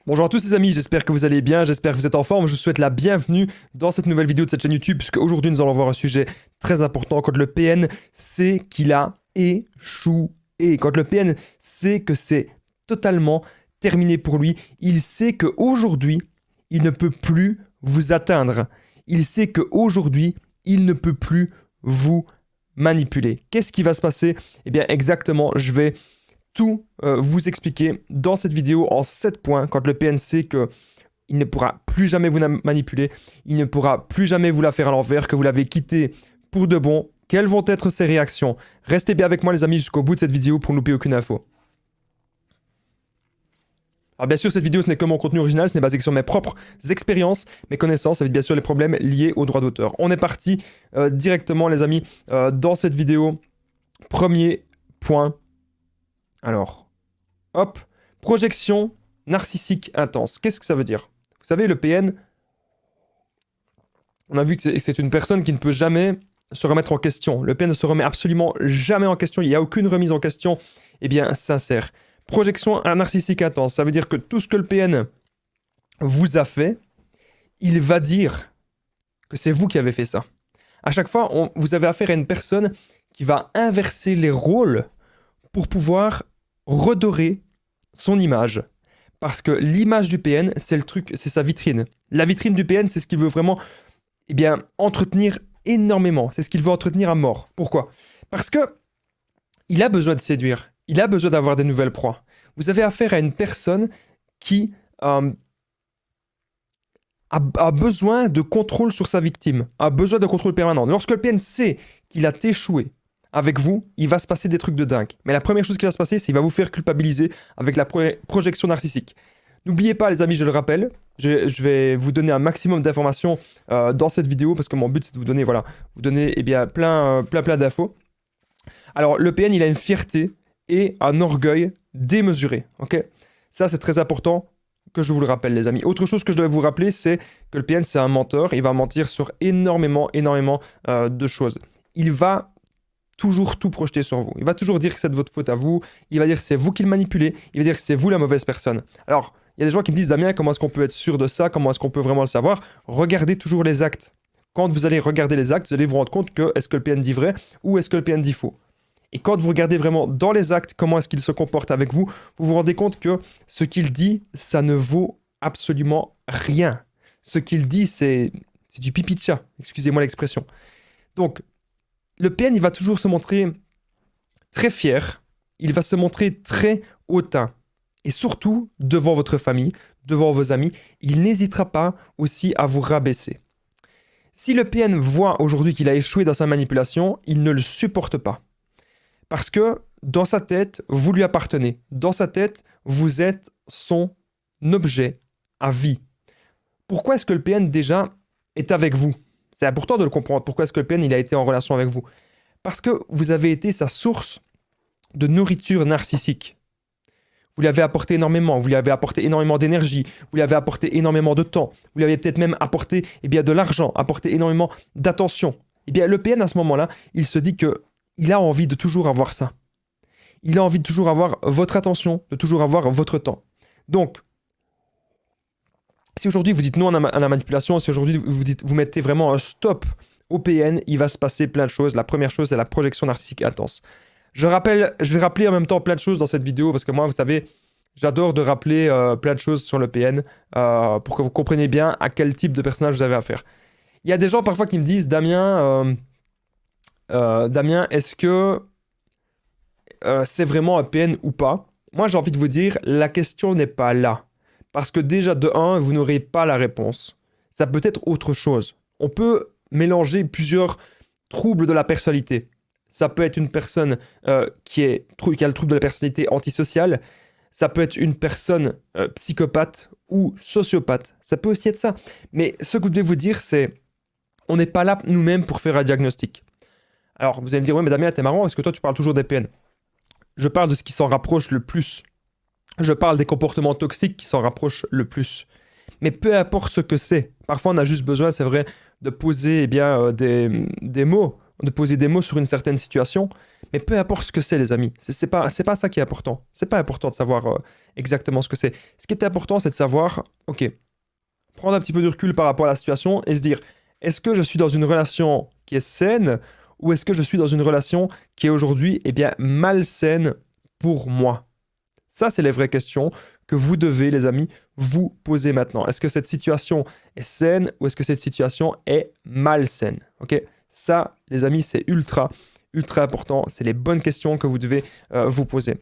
Bonjour à tous les amis, j'espère que vous allez bien, j'espère que vous êtes en forme. Je vous souhaite la bienvenue dans cette nouvelle vidéo de cette chaîne YouTube, puisque aujourd'hui nous allons voir un sujet très important. Quand le PN sait qu'il a échoué, quand le PN sait que c'est totalement terminé pour lui, il sait qu'aujourd'hui, il ne peut plus vous atteindre. Il sait qu'aujourd'hui, il ne peut plus vous manipuler. Qu'est-ce qui va se passer? Eh bien exactement, je vais tout vous expliquer dans cette vidéo en 7 points. Quand le PN sait qu'il ne pourra plus jamais vous manipuler, il ne pourra plus jamais vous la faire à l'envers, que vous l'avez quitté pour de bon, quelles vont être ses réactions? Restez bien avec moi les amis jusqu'au bout de cette vidéo pour ne louper aucune info. Alors bien sûr, cette vidéo, ce n'est que mon contenu original, ce n'est basé que sur mes propres expériences, mes connaissances, avec bien sûr les problèmes liés aux droits d'auteur. On est parti directement les amis dans cette vidéo. Premier point. Alors, hop, projection narcissique intense. Qu'est-ce que ça veut dire? Vous savez, le PN, on a vu que c'est une personne qui ne peut jamais se remettre en question. Le PN ne se remet absolument jamais en question. Il n'y a aucune remise en question, eh bien, sincère. Projection narcissique intense, ça veut dire que tout ce que le PN vous a fait, il va dire que c'est vous qui avez fait ça. À chaque fois, vous avez affaire à une personne qui va inverser les rôles pour pouvoir redorer son image. Parce que l'image du PN, c'est le truc, c'est sa vitrine. La vitrine du PN, c'est ce qu'il veut vraiment entretenir énormément. C'est ce qu'il veut entretenir à mort. Pourquoi? Parce que il a besoin de séduire. Il a besoin d'avoir des nouvelles proies. Vous avez affaire à une personne qui a besoin de contrôle sur sa victime, a besoin de contrôle permanent. Lorsque le PN sait qu'il a échoué avec vous, il va se passer des trucs de dingue. Mais la première chose qui va se passer, c'est qu'il va vous faire culpabiliser avec la projection narcissique. N'oubliez pas, les amis, je le rappelle, je vais vous donner un maximum d'informations dans cette vidéo, parce que mon but, c'est de vous donner, plein d'infos. Alors, le PN, il a une fierté et un orgueil démesuré, ok? Ça, c'est très important que je vous le rappelle, les amis. Autre chose que je dois vous rappeler, c'est que le PN, c'est un menteur. Il va mentir sur énormément de choses. Il va toujours tout projeter sur vous. Il va toujours dire que c'est de votre faute à vous. Il va dire que c'est vous qui le manipulez. Il va dire que c'est vous la mauvaise personne. Alors, il y a des gens qui me disent, Damien, comment est-ce qu'on peut être sûr de ça? Comment est-ce qu'on peut vraiment le savoir? Regardez toujours les actes. Quand vous allez regarder les actes, vous allez vous rendre compte que est-ce que le PN dit vrai ou est-ce que le PN dit faux. Et quand vous regardez vraiment dans les actes, comment est-ce qu'il se comporte avec vous, vous vous rendez compte que ce qu'il dit, ça ne vaut absolument rien. Ce qu'il dit, c'est du pipi de chat. Excusez-moi l'expression. Donc, le PN, il va toujours se montrer très fier, il va se montrer très hautain. Et surtout, devant votre famille, devant vos amis, il n'hésitera pas aussi à vous rabaisser. Si le PN voit aujourd'hui qu'il a échoué dans sa manipulation, il ne le supporte pas. Parce que dans sa tête, vous lui appartenez. Dans sa tête, vous êtes son objet à vie. Pourquoi est-ce que le PN déjà est avec vous? C'est important de le comprendre. Pourquoi est-ce que le PN il a été en relation avec vous? Parce que vous avez été sa source de nourriture narcissique. Vous lui avez apporté énormément. Vous lui avez apporté énormément d'énergie. Vous lui avez apporté énormément de temps. Vous lui avez peut-être même apporté de l'argent, apporté énormément d'attention. Le PN à ce moment-là, il se dit qu'il a envie de toujours avoir ça. Il a envie de toujours avoir votre attention, de toujours avoir votre temps. Donc, si aujourd'hui vous dites non à la manipulation, si aujourd'hui vous mettez vraiment un stop au PN, il va se passer plein de choses. La première chose, c'est la projection narcissique intense. Je vais rappeler en même temps plein de choses dans cette vidéo, parce que moi, vous savez, j'adore de rappeler plein de choses sur le PN pour que vous compreniez bien à quel type de personnage vous avez affaire. Il y a des gens parfois qui me disent, Damien, est-ce que c'est vraiment un PN ou pas? Moi, j'ai envie de vous dire, la question n'est pas là. Parce que déjà, de 1, vous n'aurez pas la réponse. Ça peut être autre chose. On peut mélanger plusieurs troubles de la personnalité. Ça peut être une personne qui a le trouble de la personnalité antisociale. Ça peut être une personne psychopathe ou sociopathe. Ça peut aussi être ça. Mais ce que je vais vous dire, c'est on n'est pas là nous-mêmes pour faire un diagnostic. Alors, vous allez me dire, ouais, mais Damien, t'es marrant, est-ce que toi, tu parles toujours des PN? Je parle de ce qui s'en rapproche le plus. Je parle des comportements toxiques qui s'en rapprochent le plus. Mais peu importe ce que c'est. Parfois, on a juste besoin, c'est vrai, de poser des mots, de poser des mots sur une certaine situation. Mais peu importe ce que c'est, les amis. C'est pas ça qui est important. C'est pas important de savoir exactement ce que c'est. Ce qui est important, c'est de savoir, ok, prendre un petit peu de recul par rapport à la situation et se dire, est-ce que je suis dans une relation qui est saine ou est-ce que je suis dans une relation qui est aujourd'hui, eh bien, malsaine pour moi? Ça, c'est les vraies questions que vous devez, les amis, vous poser maintenant. Est-ce que cette situation est saine ou est-ce que cette situation est malsaine? Ok? Ça, les amis, c'est ultra important. C'est les bonnes questions que vous devez vous poser.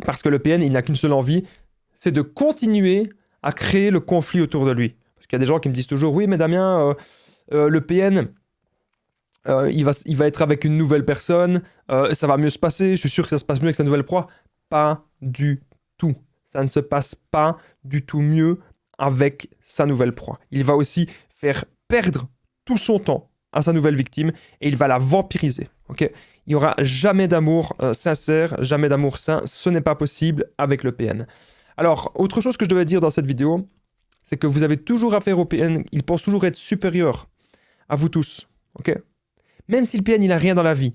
Parce que le PN, il n'a qu'une seule envie, c'est de continuer à créer le conflit autour de lui. Parce qu'il y a des gens qui me disent toujours, oui, mais Damien, le PN, il va être avec une nouvelle personne, ça va mieux se passer, je suis sûr que ça se passe mieux avec sa nouvelle proie. Pas du tout. Ça ne se passe pas du tout mieux avec sa nouvelle proie. Il va aussi faire perdre tout son temps à sa nouvelle victime et il va la vampiriser. Okay, il n'y aura jamais d'amour sincère, jamais d'amour sain. Ce n'est pas possible avec le PN. Alors, autre chose que je devais dire dans cette vidéo, c'est que vous avez toujours affaire au PN. Il pense toujours être supérieur à vous tous. Okay, même si le PN, il n'a rien dans la vie.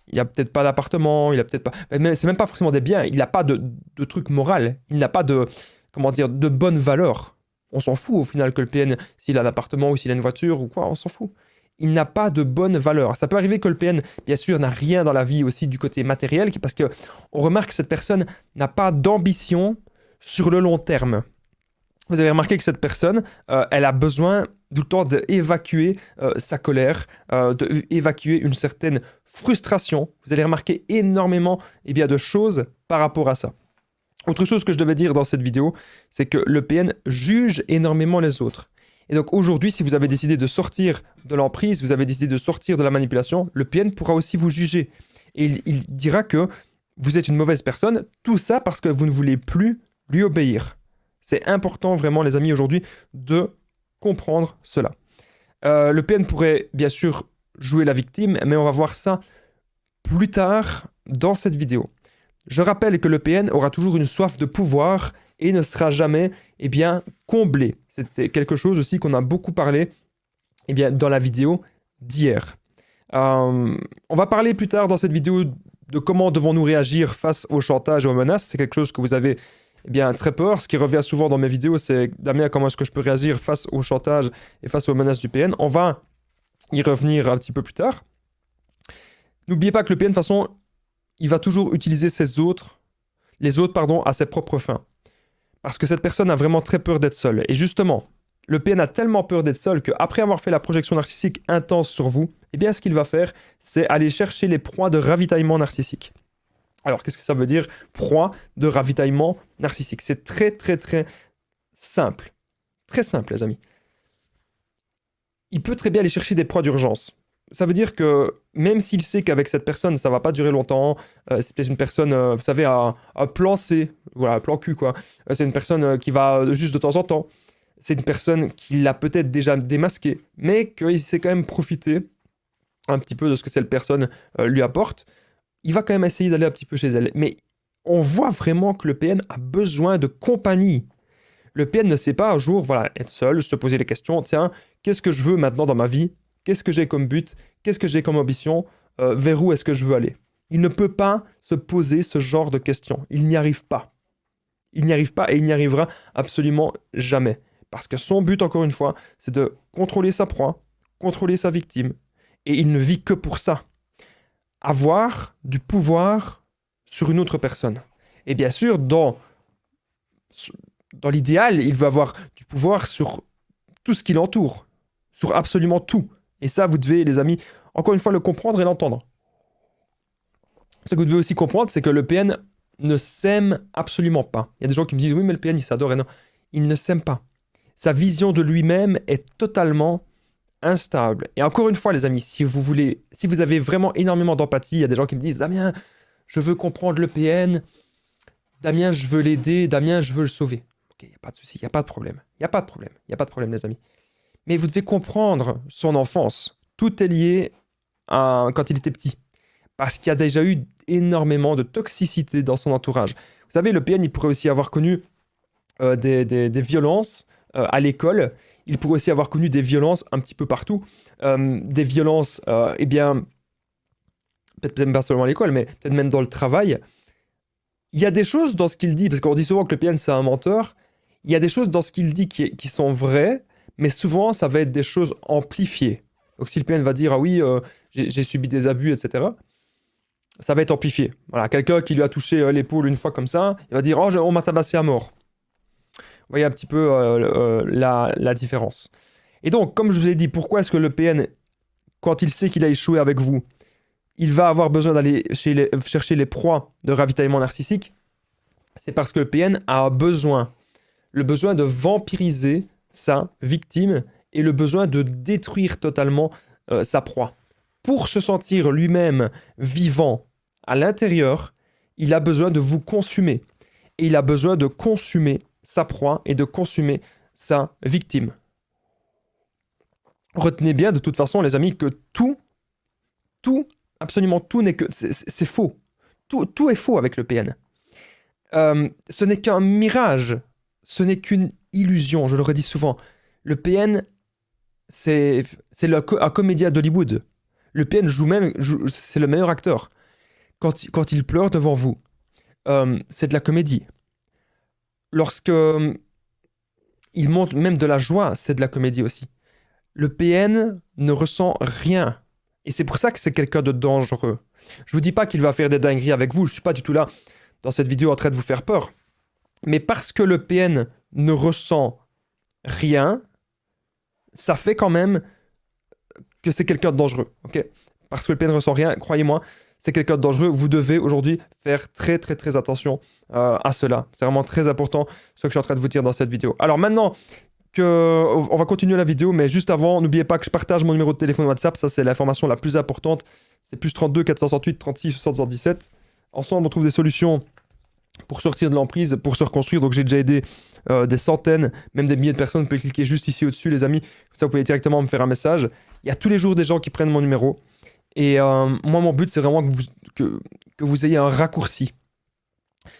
Il n'a peut-être pas d'appartement, il a peut-être pas... C'est même pas forcément des biens, il n'a pas de truc moral, il n'a pas de, comment dire, de bonne valeur. On s'en fout au final que le PN, s'il a un appartement ou s'il a une voiture ou quoi, on s'en fout. Il n'a pas de bonne valeur. Ça peut arriver que le PN, bien sûr, n'a rien dans la vie aussi du côté matériel, parce qu'on remarque que cette personne n'a pas d'ambition sur le long terme. Vous avez remarqué que cette personne, elle a besoin tout le temps d'évacuer sa colère, d'évacuer une certaine frustration. Vous allez remarquer énormément de choses par rapport à ça. Autre chose que je devais dire dans cette vidéo, c'est que le PN juge énormément les autres. Et donc aujourd'hui, si vous avez décidé de sortir de l'emprise, vous avez décidé de sortir de la manipulation, le PN pourra aussi vous juger. Et il dira que vous êtes une mauvaise personne, tout ça parce que vous ne voulez plus lui obéir. C'est important vraiment, les amis, aujourd'hui, de comprendre cela. Le PN pourrait bien sûr jouer la victime, mais on va voir ça plus tard dans cette vidéo. Je rappelle que le PN aura toujours une soif de pouvoir et ne sera jamais comblé. C'était quelque chose aussi qu'on a beaucoup parlé dans la vidéo d'hier. On va parler plus tard dans cette vidéo de comment devons-nous réagir face au chantage et aux menaces. C'est quelque chose que vous avez très peur. Ce qui revient souvent dans mes vidéos, c'est Damien, comment est-ce que je peux réagir face au chantage et face aux menaces du PN. On va y revenir un petit peu plus tard. N'oubliez pas que le PN, de toute façon, il va toujours utiliser les autres, à ses propres fins. Parce que cette personne a vraiment très peur d'être seule. Et justement, le PN a tellement peur d'être seul qu'après avoir fait la projection narcissique intense sur vous, ce qu'il va faire, c'est aller chercher les proies de ravitaillement narcissique. Alors, qu'est-ce que ça veut dire, proie de ravitaillement narcissique? C'est très, très, très simple. Très simple, les amis. Il peut très bien aller chercher des proies d'urgence. Ça veut dire que même s'il sait qu'avec cette personne, ça ne va pas durer longtemps, c'est peut-être une personne, vous savez, à plan C, voilà, plan Q, quoi. C'est une personne qui va juste de temps en temps. C'est une personne qui l'a peut-être déjà démasqué, mais qu'il sait quand même profiter un petit peu de ce que cette personne lui apporte. Il va quand même essayer d'aller un petit peu chez elle. Mais on voit vraiment que le PN a besoin de compagnie. Le PN ne sait pas un jour, être seul, se poser les questions. Tiens, qu'est-ce que je veux maintenant dans ma vie? Qu'est-ce que j'ai comme but? Qu'est-ce que j'ai comme ambition? Vers où est-ce que je veux aller? Il ne peut pas se poser ce genre de questions. Il n'y arrive pas. Il n'y arrive pas et il n'y arrivera absolument jamais. Parce que son but, encore une fois, c'est de contrôler sa proie, contrôler sa victime. Et il ne vit que pour ça. Avoir du pouvoir sur une autre personne. Et bien sûr, dans l'idéal, il veut avoir du pouvoir sur tout ce qui l'entoure, sur absolument tout. Et ça, vous devez, les amis, encore une fois, le comprendre et l'entendre. Ce que vous devez aussi comprendre, c'est que le PN ne s'aime absolument pas. Il y a des gens qui me disent, oui, mais le PN, il s'adore. Et non, il ne s'aime pas. Sa vision de lui-même est totalement instable. Et encore une fois, les amis, si vous avez vraiment énormément d'empathie, il y a des gens qui me disent, Damien, je veux comprendre le PN, Damien, je veux l'aider, Damien, je veux le sauver. Ok, il n'y a pas de souci, il n'y a pas de problème. Il n'y a pas de problème. Il n'y a pas de problème, les amis. Mais vous devez comprendre son enfance. Tout est lié à quand il était petit. Parce qu'il y a déjà eu énormément de toxicité dans son entourage. Vous savez, le PN, il pourrait aussi avoir connu des violences à l'école. Il pourrait aussi avoir connu des violences un petit peu partout. Des violences, peut-être peut-être même pas seulement à l'école, mais peut-être même dans le travail, il y a des choses dans ce qu'il dit, parce qu'on dit souvent que le PN c'est un menteur, il y a des choses dans ce qu'il dit qui sont vraies, mais souvent ça va être des choses amplifiées. Donc si le PN va dire ah oui, j'ai subi des abus, etc., ça va être amplifié. Voilà, quelqu'un qui lui a touché l'épaule une fois comme ça, il va dire oh on m'a tabassé à mort. Vous voyez un petit peu la différence. Et donc, comme je vous ai dit, pourquoi est-ce que le PN, quand il sait qu'il a échoué avec vous, il va avoir besoin d'aller chercher les proies de ravitaillement narcissique? C'est parce que le PN a le besoin de vampiriser sa victime et le besoin de détruire totalement sa proie. Pour se sentir lui-même vivant à l'intérieur, il a besoin de vous consumer. Et il a besoin de consumer sa proie et de consumer sa victime. Retenez bien de toute façon, les amis, que tout, absolument tout n'est que... C'est faux. Tout est faux avec le PN. Ce n'est qu'un mirage. Ce n'est qu'une illusion, je le redis souvent. Le PN, c'est un comédien d'Hollywood. Le PN c'est le meilleur acteur. Quand il pleure devant vous, c'est de la comédie. Lorsque il montre même de la joie, c'est de la comédie aussi. Le PN ne ressent rien. Et c'est pour ça que c'est quelqu'un de dangereux. Je vous dis pas qu'il va faire des dingueries avec vous, je suis pas du tout là dans cette vidéo en train de vous faire peur. Mais parce que le PN ne ressent rien, ça fait quand même que c'est quelqu'un de dangereux. Okay, parce que le PN ne ressent rien, croyez-moi, c'est quelqu'un de dangereux. Vous devez aujourd'hui faire très très très attention à cela. C'est vraiment très important ce que je suis en train de vous dire dans cette vidéo. Alors maintenant on va continuer la vidéo, mais juste avant, n'oubliez pas que je partage mon numéro de téléphone WhatsApp. Ça, c'est l'information la plus importante. C'est plus 32 468 36 77. Ensemble, on trouve des solutions pour sortir de l'emprise, pour se reconstruire. Donc, j'ai déjà aidé des centaines, même des milliers de personnes. Vous pouvez cliquer juste ici au-dessus, les amis. Comme ça, vous pouvez directement me faire un message. Il y a tous les jours des gens qui prennent mon numéro. Et moi, mon but, c'est vraiment que vous ayez un raccourci.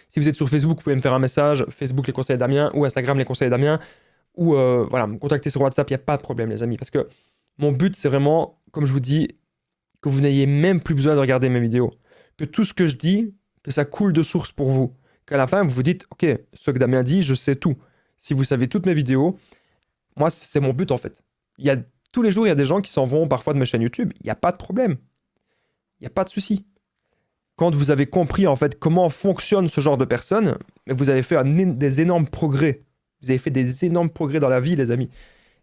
Si vous êtes sur Facebook, vous pouvez me faire un message. Facebook, les conseils d'Amien, ou Instagram, les conseils d'Amien. Ou voilà, me contacter sur WhatsApp, il n'y a pas de problème, les amis. Parce que mon but, c'est vraiment, comme je vous dis, que vous n'ayez même plus besoin de regarder mes vidéos. Que tout ce que je dis, que ça coule de source pour vous. Qu'à la fin, vous vous dites, ok, ce que Damien dit, je sais tout. Si vous savez toutes mes vidéos, moi, c'est mon but, en fait. Tous les jours, il y a des gens qui s'en vont parfois de mes chaînes YouTube. Il n'y a pas de problème. Il n'y a pas de souci. Quand vous avez compris, en fait, comment fonctionne ce genre de personnes, vous avez fait des énormes progrès. Vous avez fait des énormes progrès dans la vie, les amis.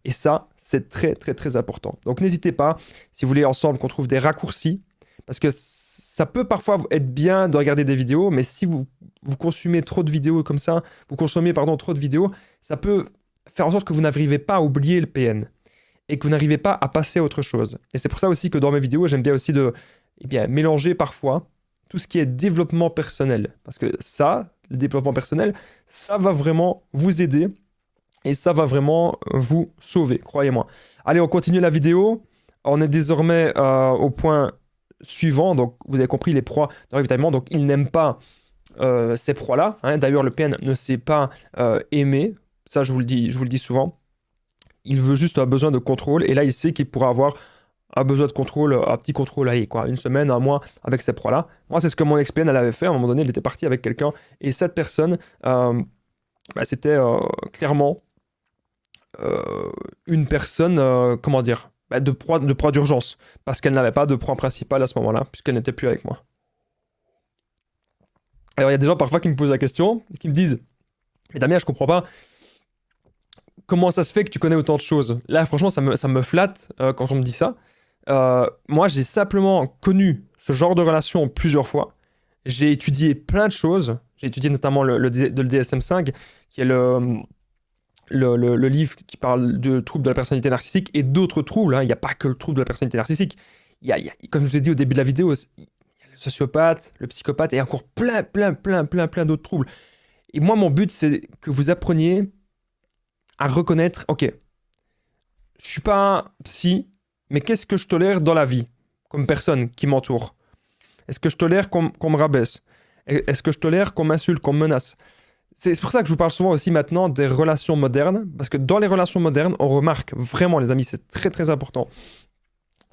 Et ça, c'est très, très, très important. Donc, n'hésitez pas, si vous voulez ensemble qu'on trouve des raccourcis, parce que ça peut parfois être bien de regarder des vidéos, mais si vous consommez trop de vidéos comme ça, trop de vidéos, ça peut faire en sorte que vous n'arrivez pas à oublier le PN et que vous n'arrivez pas à passer à autre chose. Et c'est pour ça aussi que dans mes vidéos, j'aime bien aussi mélanger parfois tout ce qui est développement personnel. Parce que ça, le développement personnel, ça va vraiment vous aider et ça va vraiment vous sauver, croyez-moi. Allez, on continue la vidéo. On est désormais au point suivant. Donc, vous avez compris les proies de ravitaillement. Donc, il n'aime pas ces proies-là. Hein. D'ailleurs, le PN ne sait pas aimer. Ça, je vous le dis souvent. Il veut juste un besoin de contrôle. Et là, il sait qu'il pourra avoir un besoin de contrôle, un petit contrôle, allez, quoi, une semaine, un mois avec ces proies-là. Moi, c'est ce que mon ex-PN, elle avait fait. À un moment donné, il était parti avec quelqu'un. Et cette personne, c'était clairement une personne, de proie d'urgence. Parce qu'elle n'avait pas de proie principale à ce moment-là, puisqu'elle n'était plus avec moi. Alors, il y a des gens parfois qui me posent la question, qui me disent « Mais Damien, je comprends pas. Comment ça se fait que tu connais autant de choses ?» Là, franchement, ça me flatte quand on me dit ça. Moi, j'ai simplement connu ce genre de relation plusieurs fois. J'ai étudié plein de choses. J'ai étudié notamment le DSM-5, qui est le livre qui parle de troubles de la personnalité narcissique et d'autres troubles. Hein. Il n'y a pas que le trouble de la personnalité narcissique. Comme je vous ai dit au début de la vidéo, il y a le sociopathe, le psychopathe et encore plein d'autres troubles. Et moi, mon but, c'est que vous appreniez à reconnaître, ok, je suis pas psy, mais qu'est-ce que je tolère dans la vie, comme personne qui m'entoure? Est-ce que je tolère qu'on me rabaisse? Est-ce que je tolère qu'on m'insulte, qu'on me menace? C'est pour ça que je vous parle souvent aussi maintenant des relations modernes, parce que dans les relations modernes, on remarque vraiment, les amis, c'est très très important,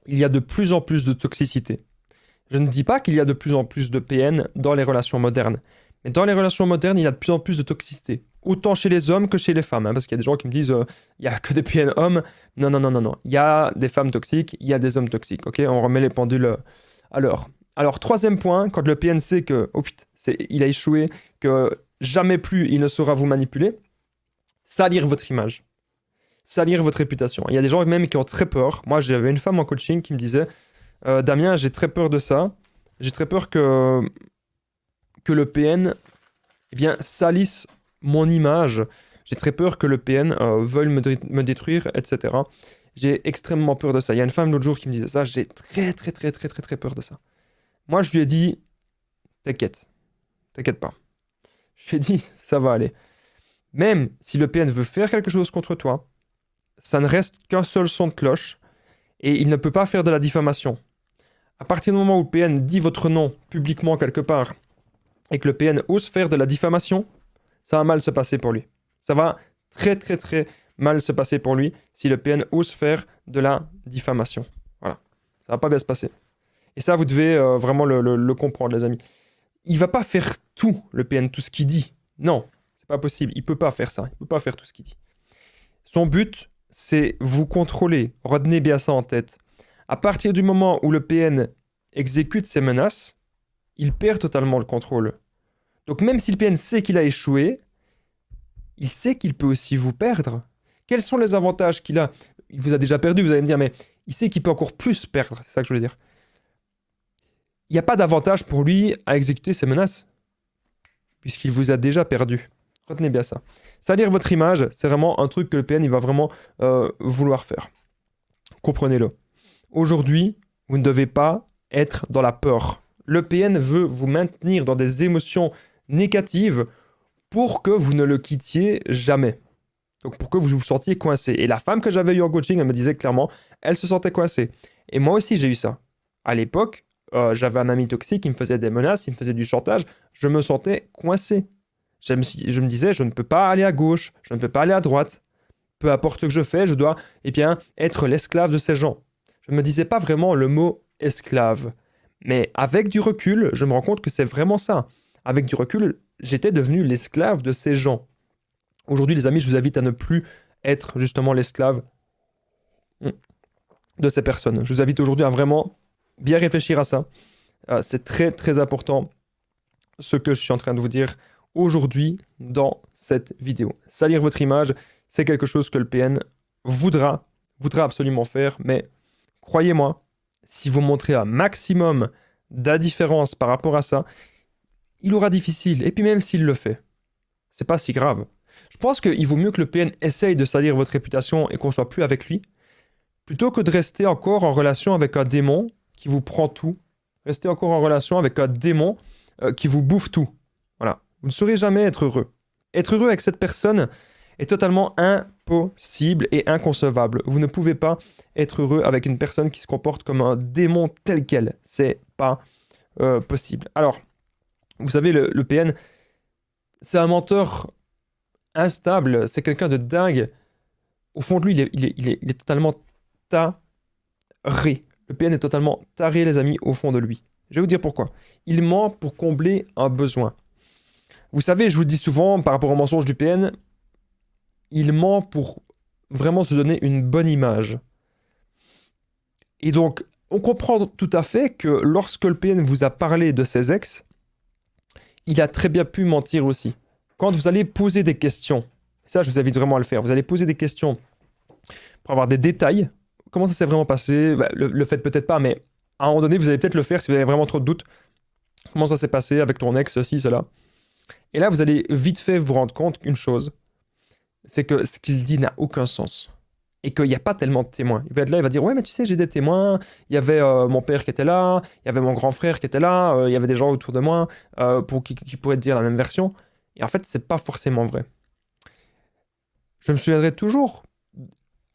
il y a de plus en plus de toxicité. Je ne dis pas qu'il y a de plus en plus de PN dans les relations modernes. Mais dans les relations modernes, il y a de plus en plus de toxicité. Autant chez les hommes que chez les femmes. Hein, parce qu'il y a des gens qui me disent il n'y a que des PN hommes. Non, non, non, non, non. Il y a des femmes toxiques, il y a des hommes toxiques. Ok, on remet les pendules à l'heure. Alors, troisième point, quand le PN sait que oh, putain, il a échoué, que jamais plus il ne saura vous manipuler, salir votre image. Salir votre réputation. Il y a des gens même qui ont très peur. Moi, j'avais une femme en coaching qui me disait Damien, j'ai très peur de ça. J'ai très peur que le PN salisse mon image. J'ai très peur que le PN veuille me détruire, etc. J'ai extrêmement peur de ça. Il y a une femme l'autre jour qui me disait ça. J'ai très, très, très, très, très, très peur de ça. Moi, je lui ai dit t'inquiète pas. Je lui ai dit ça va aller. Même si le PN veut faire quelque chose contre toi, ça ne reste qu'un seul son de cloche et il ne peut pas faire de la diffamation. À partir du moment où le PN dit votre nom publiquement quelque part et que le PN ose faire de la diffamation, ça va mal se passer pour lui. Ça va très très très mal se passer pour lui si le PN ose faire de la diffamation. Voilà, ça va pas bien se passer. Et ça, vous devez vraiment le comprendre, les amis. Il va pas faire tout, le PN, tout ce qu'il dit. Non, c'est pas possible. Il peut pas faire ça. Il peut pas faire tout ce qu'il dit. Son but, c'est vous contrôler. Retenez bien ça en tête. À partir du moment où le PN exécute ses menaces, il perd totalement le contrôle. Donc même si le PN sait qu'il a échoué, il sait qu'il peut aussi vous perdre. Quels sont les avantages qu'il a? Il vous a déjà perdu, vous allez me dire, mais il sait qu'il peut encore plus perdre. C'est ça que je voulais dire. Il n'y a pas d'avantage pour lui à exécuter ses menaces, puisqu'il vous a déjà perdu. Retenez bien ça. Salir votre image, c'est vraiment un truc que le PN il va vraiment vouloir faire. Comprenez-le. Aujourd'hui, vous ne devez pas être dans la peur. Le PN veut vous maintenir dans des émotions négatives pour que vous ne le quittiez jamais. Donc pour que vous vous sentiez coincé. Et la femme que j'avais eue en coaching, elle me disait clairement, elle se sentait coincée. Et moi aussi, j'ai eu ça. À l'époque, j'avais un ami toxique qui me faisait des menaces, il me faisait du chantage. Je me sentais coincé. Je me disais, je ne peux pas aller à gauche, je ne peux pas aller à droite. Peu importe ce que je fais, je dois être l'esclave de ces gens. Je ne me disais pas vraiment le mot esclave. Mais avec du recul, je me rends compte que c'est vraiment ça. Avec du recul, j'étais devenu l'esclave de ces gens. Aujourd'hui, les amis, je vous invite à ne plus être justement l'esclave de ces personnes. Je vous invite aujourd'hui à vraiment bien réfléchir à ça. C'est très, très important ce que je suis en train de vous dire aujourd'hui dans cette vidéo. Salir votre image, c'est quelque chose que le PN voudra absolument faire, mais croyez-moi, si vous montrez un maximum d'indifférence par rapport à ça, il aura difficile. Et puis même s'il le fait, c'est pas si grave. Je pense qu'il vaut mieux que le PN essaye de salir votre réputation et qu'on soit plus avec lui, plutôt que de rester encore en relation avec un démon qui vous prend tout. Rester encore en relation avec un démon qui vous bouffe tout. Voilà. Vous ne saurez jamais être heureux. Être heureux avec cette personne est totalement impossible et inconcevable. Vous ne pouvez pas être heureux avec une personne qui se comporte comme un démon tel quel. C'est pas possible. Alors, vous savez, le PN, c'est un menteur instable. C'est quelqu'un de dingue. Au fond de lui, il est totalement taré. Le PN est totalement taré, les amis, au fond de lui. Je vais vous dire pourquoi. Il ment pour combler un besoin. Vous savez, je vous le dis souvent, par rapport au mensonge du PN, il ment pour vraiment se donner une bonne image. Et donc, on comprend tout à fait que lorsque le PN vous a parlé de ses ex, il a très bien pu mentir aussi. Quand vous allez poser des questions, ça je vous invite vraiment à le faire, vous allez poser des questions pour avoir des détails. Comment ça s'est vraiment passé? Le faites peut-être pas, mais à un moment donné, vous allez peut-être le faire si vous avez vraiment trop de doutes. Comment ça s'est passé avec ton ex, ceci, cela. Et là, vous allez vite fait vous rendre compte qu'une chose, c'est que ce qu'il dit n'a aucun sens. Et qu'il n'y a pas tellement de témoins. Il va être là, il va dire, ouais, mais tu sais, j'ai des témoins. Il y avait mon père qui était là, il y avait mon grand frère qui était là, il y avait des gens autour de moi qui pourraient te dire la même version. Et en fait, c'est pas forcément vrai. Je me souviendrai toujours,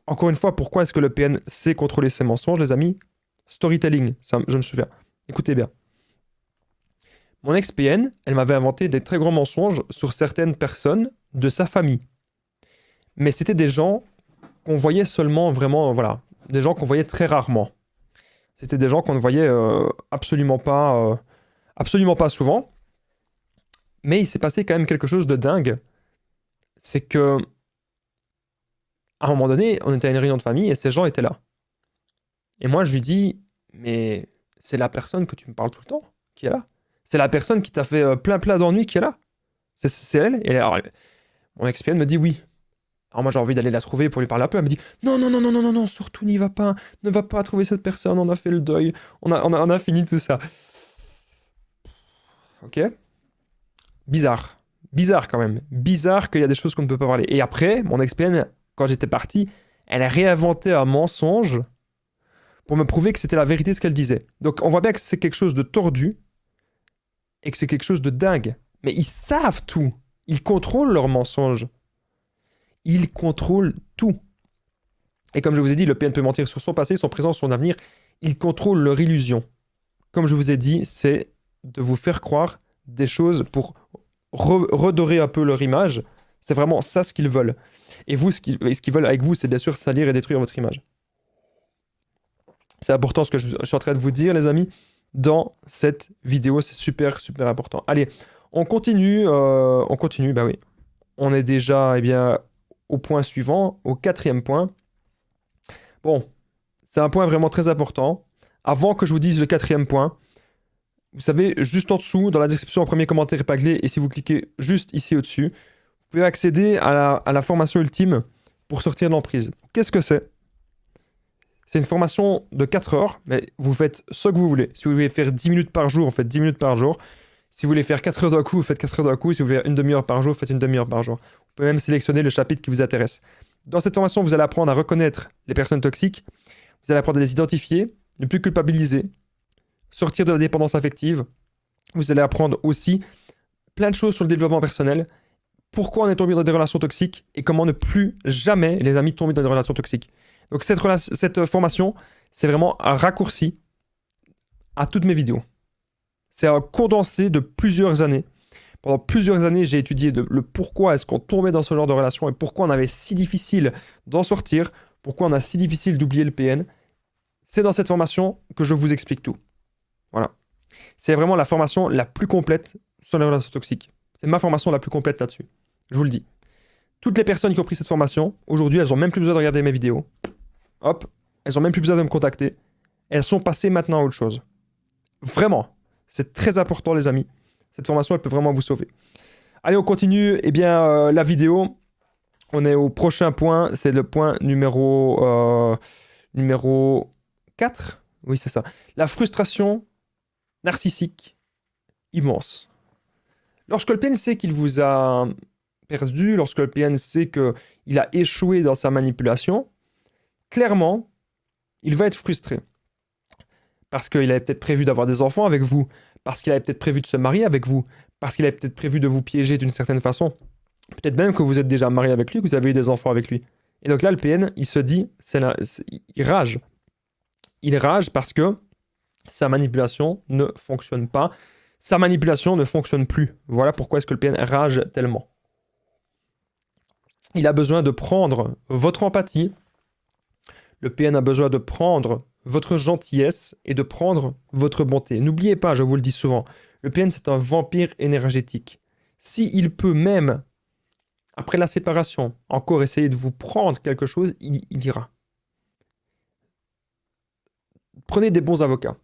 encore une fois, pourquoi est-ce que le PN sait contrôler ses mensonges, les amis? Storytelling, ça, je me souviens. Écoutez bien. Mon ex-PN, elle m'avait inventé des très grands mensonges sur certaines personnes de sa famille. Mais c'était des gens qu'on voyait seulement vraiment, voilà, des gens qu'on voyait très rarement. C'était des gens qu'on ne voyait absolument pas souvent. Mais il s'est passé quand même quelque chose de dingue. C'est que, à un moment donné, on était à une réunion de famille et ces gens étaient là. Et moi, je lui dis, mais c'est la personne que tu me parles tout le temps qui est là. C'est la personne qui t'a fait plein d'ennuis qui est là. C'est elle. Et alors, mon ex-PN me dit oui. Alors moi, j'ai envie d'aller la trouver pour lui parler un peu. Elle me dit non, non, non, non, non, non, non, surtout n'y va pas. Ne va pas trouver cette personne. On a fait le deuil. On a fini tout ça. Ok. Bizarre. Bizarre quand même. Bizarre qu'il y a des choses qu'on ne peut pas parler. Et après, mon ex-PN, quand j'étais parti, elle a réinventé un mensonge pour me prouver que c'était la vérité ce qu'elle disait. Donc on voit bien que c'est quelque chose de tordu et que c'est quelque chose de dingue. Mais ils savent tout. Ils contrôlent leurs mensonges. Ils contrôlent tout. Et comme je vous ai dit, le PN peut mentir sur son passé, son présent, son avenir. Ils contrôlent leur illusion. Comme je vous ai dit, c'est de vous faire croire des choses pour redorer un peu leur image. C'est vraiment ça ce qu'ils veulent. Et vous, ce qu'ils veulent avec vous, c'est bien sûr salir et détruire votre image. C'est important ce que je suis en train de vous dire, les amis, dans cette vidéo. C'est super, super important. Allez, on continue. Bah oui. On est déjà, au point suivant, au 4e point. Bon, c'est un point vraiment très important. Avant que je vous dise le 4e point, vous savez, juste en dessous, dans la description, en premier commentaire épinglé, et si vous cliquez juste ici au-dessus, vous pouvez accéder à la formation ultime pour sortir de l'emprise. Qu'est-ce que c'est? C'est une formation de 4 heures, mais vous faites ce que vous voulez. Si vous voulez faire 10 minutes par jour, vous faites 10 minutes par jour. Si vous voulez faire 4 heures d'un coup, vous faites 4 heures d'un coup. Si vous voulez faire une demi-heure par jour, vous faites une demi-heure par jour. Vous pouvez même sélectionner le chapitre qui vous intéresse. Dans cette formation, vous allez apprendre à reconnaître les personnes toxiques. Vous allez apprendre à les identifier, ne plus culpabiliser, sortir de la dépendance affective. Vous allez apprendre aussi plein de choses sur le développement personnel, pourquoi on est tombé dans des relations toxiques et comment ne plus jamais, les amis, tomber dans des relations toxiques. Donc cette formation, c'est vraiment un raccourci à toutes mes vidéos. C'est un condensé de plusieurs années. Pendant plusieurs années, j'ai étudié le pourquoi est-ce qu'on tombait dans ce genre de relation et pourquoi on avait si difficile d'en sortir, pourquoi on a si difficile d'oublier le PN. C'est dans cette formation que je vous explique tout. Voilà. C'est vraiment la formation la plus complète sur les relations toxiques. C'est ma formation la plus complète là-dessus. Je vous le dis. Toutes les personnes qui ont pris cette formation, aujourd'hui, elles n'ont même plus besoin de regarder mes vidéos. Hop, elles n'ont même plus besoin de me contacter. Elles sont passées maintenant à autre chose. Vraiment, c'est très important, les amis. Cette formation, elle peut vraiment vous sauver. Allez, on continue. La vidéo, on est au prochain point. C'est le point numéro 4. Oui, c'est ça. La frustration narcissique immense. Lorsque le PN sait qu'il vous a perdu, lorsque le PN sait qu'il a échoué dans sa manipulation, clairement, il va être frustré. Parce qu'il avait peut-être prévu d'avoir des enfants avec vous, parce qu'il avait peut-être prévu de se marier avec vous, parce qu'il avait peut-être prévu de vous piéger d'une certaine façon. Peut-être même que vous êtes déjà marié avec lui, que vous avez eu des enfants avec lui. Et donc là, le PN, il se dit, il rage. Il rage parce que sa manipulation ne fonctionne pas. Sa manipulation ne fonctionne plus. Voilà pourquoi est-ce que le PN rage tellement. Il a besoin de prendre votre empathie. Le PN a besoin de prendre votre gentillesse et de prendre votre bonté. N'oubliez pas, je vous le dis souvent, le PN c'est un vampire énergétique. S'il peut même, après la séparation, encore essayer de vous prendre quelque chose, il ira. Prenez des bons avocats.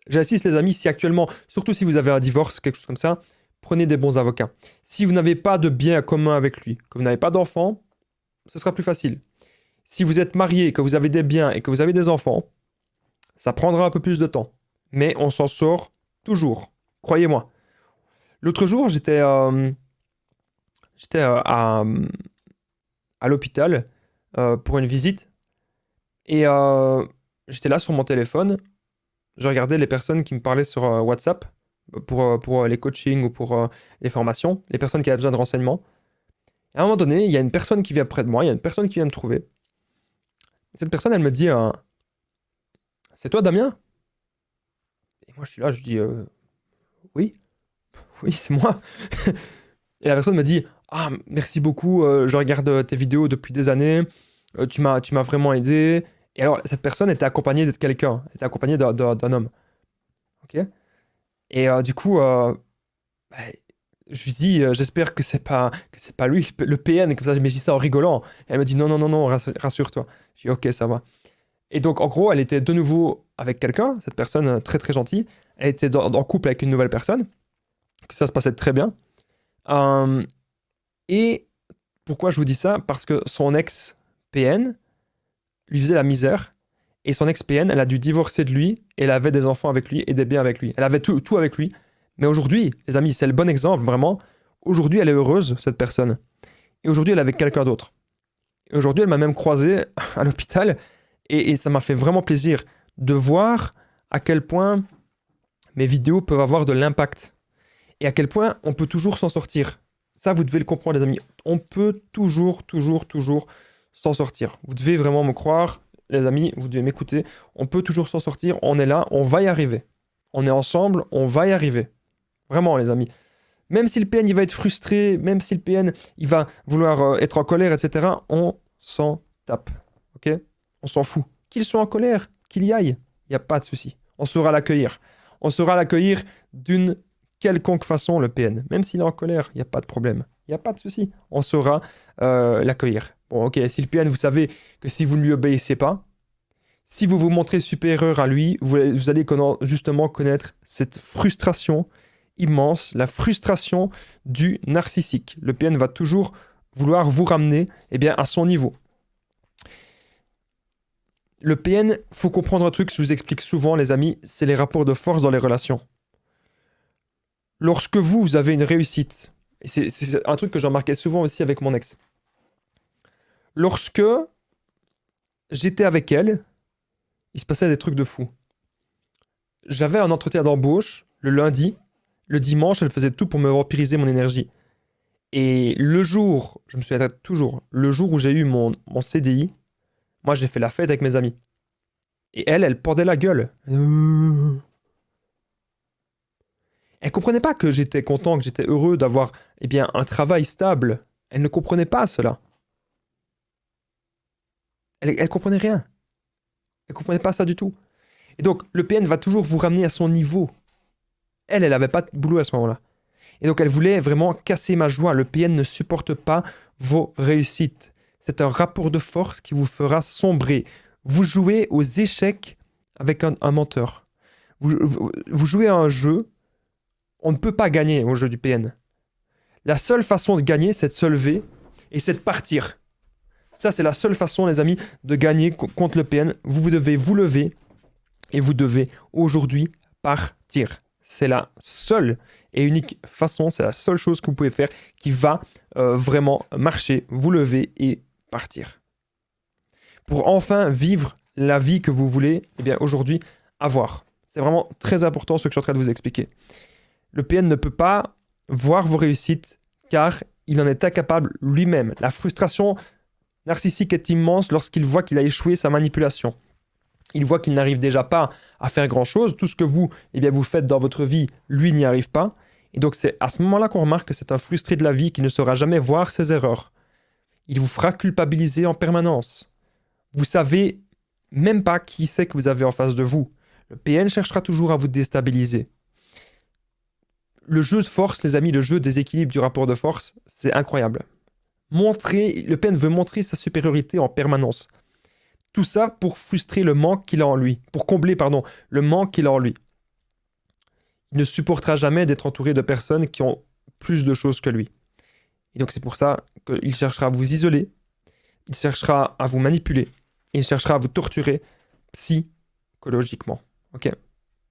J'insiste les amis, si actuellement, surtout si vous avez un divorce, quelque chose comme ça, prenez des bons avocats. Si vous n'avez pas de bien commun avec lui, que vous n'avez pas d'enfants, ce sera plus facile. Si vous êtes marié, que vous avez des biens et que vous avez des enfants, ça prendra un peu plus de temps. Mais on s'en sort toujours. Croyez-moi. L'autre jour, j'étais à l'hôpital pour une visite. Et j'étais là sur mon téléphone. Je regardais les personnes qui me parlaient sur WhatsApp pour les coachings ou pour les formations, les personnes qui avaient besoin de renseignements. Et à un moment donné, il y a une personne qui vient près de moi, il y a une personne qui vient me trouver. Cette personne, elle me dit « C'est toi, Damien ?» Et moi, je suis là, je dis « Oui, oui, c'est moi. » Et la personne me dit « Ah, merci beaucoup, je regarde tes vidéos depuis des années, tu m'as vraiment aidé. » Et alors, cette personne était accompagnée de quelqu'un, était accompagnée d'un homme. Ok. Et du coup, bah, je lui dis, j'espère que c'est pas lui, le PN, comme ça, mais je dis ça en rigolant. Et elle me dit, non, non, non, non, rassure-toi. Je dis, ok, ça va. Et donc, en gros, elle était de nouveau avec quelqu'un, cette personne très, très gentille. Elle était en couple avec une nouvelle personne, que ça se passait très bien. Euh, et pourquoi je vous dis ça? Parce que son ex-PN lui faisait la misère. Et son ex-PN, elle a dû divorcer de lui. Et elle avait des enfants avec lui et des biens avec lui. Elle avait tout avec lui. Mais aujourd'hui, les amis, c'est le bon exemple, vraiment. Aujourd'hui, elle est heureuse, cette personne. Et aujourd'hui, elle est avec quelqu'un d'autre. Et aujourd'hui, elle m'a même croisé à l'hôpital. Et ça m'a fait vraiment plaisir de voir à quel point mes vidéos peuvent avoir de l'impact. Et à quel point on peut toujours s'en sortir. Ça, vous devez le comprendre, les amis. On peut toujours s'en sortir. Vous devez vraiment me croire, les amis, vous devez m'écouter. On peut toujours s'en sortir. On est là, on va y arriver. On est ensemble, on va y arriver. Vraiment, les amis. Même si le PN, il va être frustré, même si le PN, il va vouloir être en colère, etc., on s'en tape. Ok? On s'en fout. Qu'il soit en colère, qu'il y aille, il n'y a pas de souci. On saura l'accueillir. On saura l'accueillir d'une quelconque façon, le PN. Même s'il est en colère, il n'y a pas de problème. Il n'y a pas de souci. On saura l'accueillir. Bon, ok, si le PN, vous savez que si vous ne lui obéissez pas, si vous vous montrez supérieur à lui, vous allez justement connaître cette frustration immense, la frustration du narcissique. Le PN va toujours vouloir vous ramener à son niveau. Le PN, faut comprendre un truc que je vous explique souvent, les amis, c'est les rapports de force dans les relations. Lorsque vous avez une réussite, et c'est un truc que j'ai remarqué souvent aussi avec mon ex, lorsque j'étais avec elle, il se passait des trucs de fou. J'avais un entretien d'embauche le lundi, le dimanche, elle faisait tout pour me vampiriser mon énergie. Et le jour, je me souviens toujours, le jour où j'ai eu mon CDI, moi j'ai fait la fête avec mes amis. Et elle pendait la gueule. Elle comprenait pas que j'étais content, que j'étais heureux d'avoir un travail stable. Elle ne comprenait pas cela. Elle comprenait rien. Elle comprenait pas ça du tout. Et donc, le PN va toujours vous ramener à son niveau. Elle avait pas de boulot à ce moment-là. Et donc, elle voulait vraiment casser ma joie. Le PN ne supporte pas vos réussites. C'est un rapport de force qui vous fera sombrer. Vous jouez aux échecs avec un menteur. Vous jouez à un jeu. On ne peut pas gagner au jeu du PN. La seule façon de gagner, c'est de se lever et c'est de partir. Ça, c'est la seule façon, les amis, de gagner contre le PN. Vous devez vous lever et vous devez aujourd'hui partir. C'est la seule et unique façon, c'est la seule chose que vous pouvez faire qui va vraiment marcher. Vous lever et partir. Pour enfin vivre la vie que vous voulez, aujourd'hui, avoir. C'est vraiment très important ce que je suis en train de vous expliquer. Le PN ne peut pas voir vos réussites car il en est incapable lui-même. La frustration narcissique est immense lorsqu'il voit qu'il a échoué sa manipulation. Il voit qu'il n'arrive déjà pas à faire grand-chose. Tout ce que vous faites dans votre vie, lui n'y arrive pas. Et donc c'est à ce moment-là qu'on remarque que c'est un frustré de la vie qui ne saura jamais voir ses erreurs. Il vous fera culpabiliser en permanence. Vous savez même pas qui c'est que vous avez en face de vous. Le PN cherchera toujours à vous déstabiliser. Le jeu de force, les amis, le jeu des équilibres du rapport de force, c'est incroyable. Le PN veut montrer sa supériorité en permanence. Tout ça pour frustrer le manque qu'il a en lui, pour combler, le manque qu'il a en lui. Il ne supportera jamais d'être entouré de personnes qui ont plus de choses que lui. Et donc c'est pour ça qu'il cherchera à vous isoler, il cherchera à vous manipuler, il cherchera à vous torturer psychologiquement. Ok ?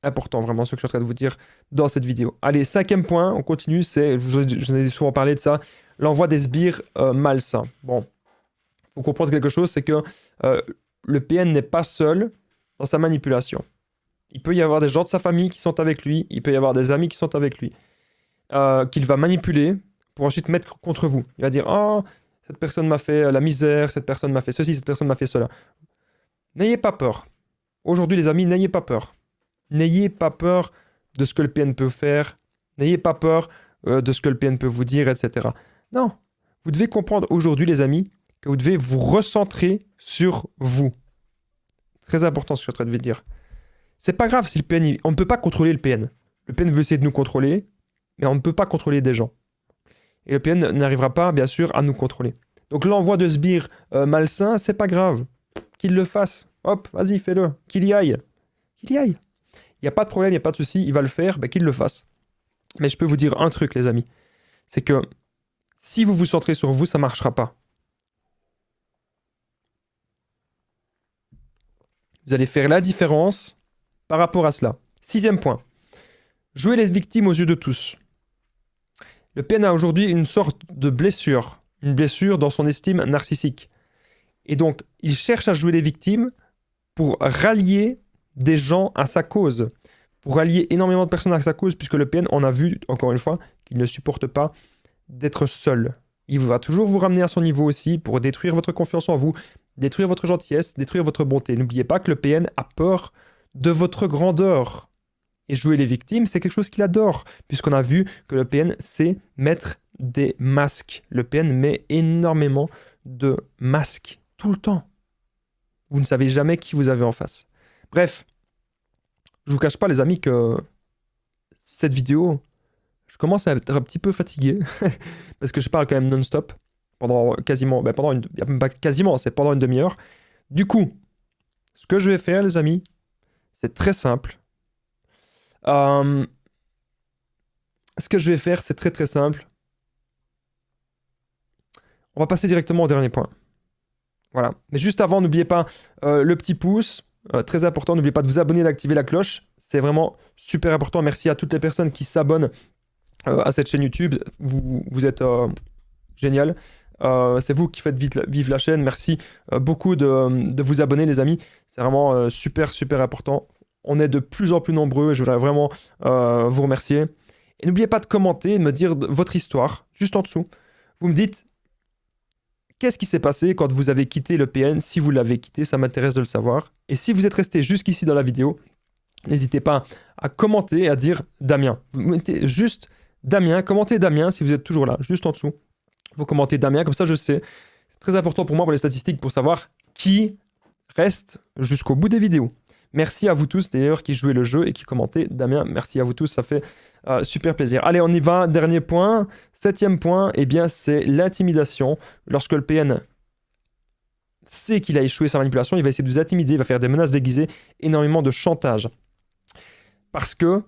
Important vraiment ce que je suis en train de vous dire dans cette vidéo. Allez, 5e point, on continue, je vous ai souvent parlé de ça, l'envoi des sbires malsains. Bon, il faut comprendre quelque chose, c'est que le PN n'est pas seul dans sa manipulation. Il peut y avoir des gens de sa famille qui sont avec lui, il peut y avoir des amis qui sont avec lui, qu'il va manipuler pour ensuite mettre contre vous. Il va dire « Oh, cette personne m'a fait la misère, cette personne m'a fait ceci, cette personne m'a fait cela. » N'ayez pas peur. Aujourd'hui, les amis, n'ayez pas peur. N'ayez pas peur de ce que le PN peut faire. N'ayez pas peur de ce que le PN peut vous dire, etc. Non. Vous devez comprendre aujourd'hui, les amis, que vous devez vous recentrer sur vous. Très important ce que je suis en train de vous dire. C'est pas grave si le PN, on ne peut pas contrôler le PN. Le PN veut essayer de nous contrôler, mais on ne peut pas contrôler des gens. Et le PN n'arrivera pas, bien sûr, à nous contrôler. Donc l'envoi de sbires malsains, c'est pas grave. Qu'il le fasse. Hop, vas-y, fais-le. Qu'il y aille. Qu'il y aille. Il n'y a pas de problème, il n'y a pas de souci, il va le faire, ben, qu'il le fasse. Mais je peux vous dire un truc, les amis. C'est que si vous vous centrez sur vous, ça ne marchera pas. Vous allez faire la différence par rapport à cela. 6e point. Jouer les victimes aux yeux de tous. Le PN a aujourd'hui une sorte de blessure. Une blessure dans son estime narcissique. Et donc, il cherche à jouer les victimes pour rallier des gens à sa cause. Pour rallier énormément de personnes à sa cause, puisque le PN, on a vu, encore une fois, qu'il ne supporte pas d'être seul. Il va toujours vous ramener à son niveau aussi pour détruire votre confiance en vous, détruire votre gentillesse, détruire votre bonté. N'oubliez pas que le PN a peur de votre grandeur. Et jouer les victimes, c'est quelque chose qu'il adore, puisqu'on a vu que le PN sait mettre des masques. Le PN met énormément de masques, tout le temps. Vous ne savez jamais qui vous avez en face. Bref, je vous cache pas, les amis, que cette vidéo, je commence à être un petit peu fatigué, parce que je parle quand même non-stop, pendant quasiment, c'est pendant une demi-heure. Du coup, ce que je vais faire, les amis, c'est très simple. Ce que je vais faire, c'est très très simple. On va passer directement au dernier point. Voilà. Mais juste avant, n'oubliez pas le petit pouce. Très important, n'oubliez pas de vous abonner et d'activer la cloche. C'est vraiment super important. Merci à toutes les personnes qui s'abonnent à cette chaîne YouTube. Vous êtes génial. C'est vous qui faites vivre la chaîne. Merci beaucoup de vous abonner, les amis. C'est vraiment super important. On est de plus en plus nombreux et je voudrais vraiment vous remercier. Et n'oubliez pas de commenter et de me dire votre histoire, juste en dessous. Vous me dites qu'est-ce qui s'est passé quand vous avez quitté le PN. Si vous l'avez quitté, ça m'intéresse de le savoir. Et si vous êtes resté jusqu'ici dans la vidéo, n'hésitez pas à commenter et à dire Damien. Vous mettez juste Damien, commentez Damien si vous êtes toujours là, juste en dessous. Vous commentez Damien, comme ça je sais. C'est très important pour moi, pour les statistiques, pour savoir qui reste jusqu'au bout des vidéos. Merci à vous tous d'ailleurs qui jouez le jeu et qui commentez. Damien, merci à vous tous, ça fait super plaisir. Allez, on y va, dernier point. 7e point, eh bien c'est l'intimidation. Lorsque le PN sait qu'il a échoué sa manipulation, il va essayer de vous intimider, il va faire des menaces déguisées, énormément de chantage. Parce que,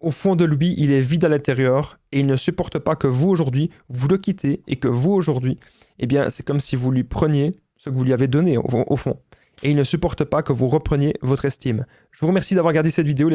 au fond de lui, il est vide à l'intérieur et il ne supporte pas que vous aujourd'hui, vous le quittez et que vous aujourd'hui, eh bien c'est comme si vous lui preniez ce que vous lui avez donné au fond. Et il ne supporte pas que vous repreniez votre estime. Je vous remercie d'avoir regardé cette vidéo, les amis.